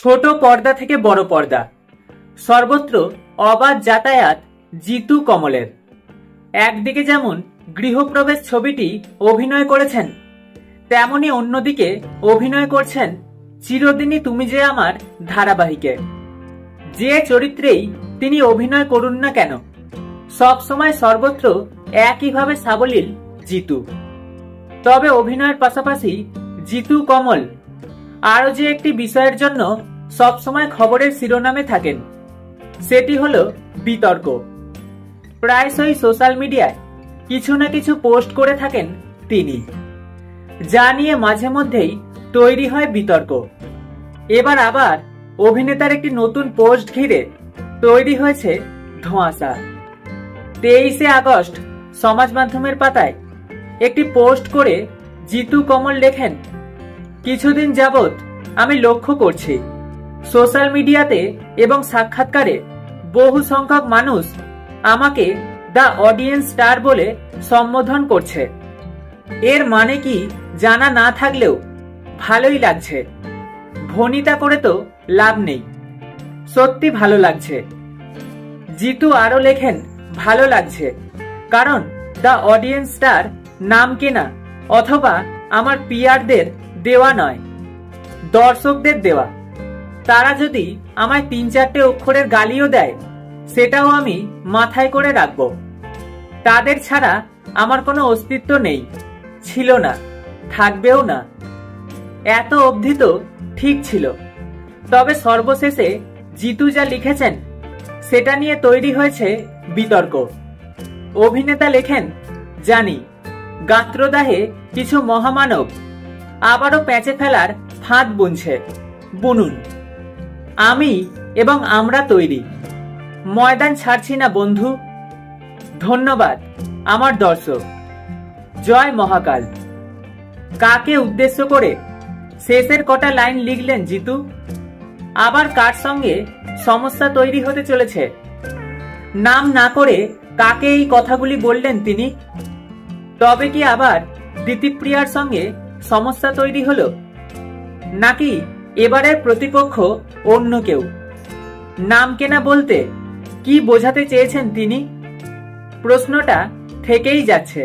ছোট পর্দা থেকে বড় পর্দা সর্বত্র অবাধ যাতায়াত জিতু কমলের। একদিকে যেমন গৃহপ্রবেশ ছবিটি অভিনয় করেছেন, তেমনি অন্যদিকে অভিনয় করছেন চিরদিনই তুমি যে আমার ধারাবাহিকে। যে চরিত্রেই তিনি অভিনয় করুন না কেন, সব সময় সর্বত্র একইভাবে সাবলীল জিতু। তবে অভিনয়ের পাশাপাশি জিতু কমল আরো যে একটি বিষয়ের জন্য সবসময় খবরের শিরোনামে থাকেন, সেটি হলো বিতর্ক। প্রায়শই সোশ্যাল মিডিয়ায় কিছু না কিছু পোস্ট করে থাকেন তিনি, যা নিয়ে মাঝে মধ্যেই তৈরি হয় বিতর্ক। এবার আবার অভিনেতার একটি নতুন পোস্ট ঘিরে তৈরি হয়েছে ধোঁয়াশা। 23শে আগস্ট সমাজ মাধ্যমের পাতায় একটি পোস্ট করে জিতু কমল লেখেন, কিছুদিন যাবৎ আমি লক্ষ্য করছি সোশ্যাল মিডিয়াতে এবং সাক্ষাৎকারে বহু সংখ্যক মানুষ আমাকে দ্য অডিয়েন্স স্টার বলে সম্বোধন করছে। এর মানে কি জানা না থাকলেও ভালোই লাগছে। ভনিতা করে তো লাভ নেই, সত্যি ভালো লাগছে। জিতু আরো লেখেন, ভালো লাগছে কারণ দ্য অডিয়েন্স স্টার নাম কেনা অথবা আমার পিআরদের দেওয়া নয়, দর্শকদের দেওয়া। তারা যদি আমায় 3-4টে অক্ষরের গালিও দেয়, সেটাও আমি মাথায় করে রাখবো। তাদের ছাড়া আমার কোনো অস্তিত্ব নেই, ছিল না, থাকবেও না। এত অবধি তো ঠিক ছিল, তবে সর্বশেষে জিতু যা লিখেছেন সেটা নিয়ে তৈরি হয়েছে বিতর্ক। অভিনেতা লেখেন, জানি গাত্রদাহে কিছু মহামানব আবারও প্যাঁচে ফেলার ফাঁদ বুনছে, বুনুন। আমি এবং আমরা তৈরি, ময়দান ছাড়ছি না বন্ধু। ধন্যবাদ আমার দর্শক। জয় মহাকাল। কাকে উদ্দেশ্য করে শেষের কটা লাইন লিখলেন জিতু? আবার কার সঙ্গে সমস্যা তৈরি হতে চলেছে? নাম না করে কাকে এই কথাগুলি বললেন তিনি? তবে কি আবার দিতিপ্রিয়ার সঙ্গে সমস্যা তৈরি হলো, নাকি এবারের প্রতিপক্ষ অন্য কেউ? নাম কেনা বলতে কি বোঝাতে চেয়েছেন তিনি? প্রশ্নটা থেকেই যাচ্ছে।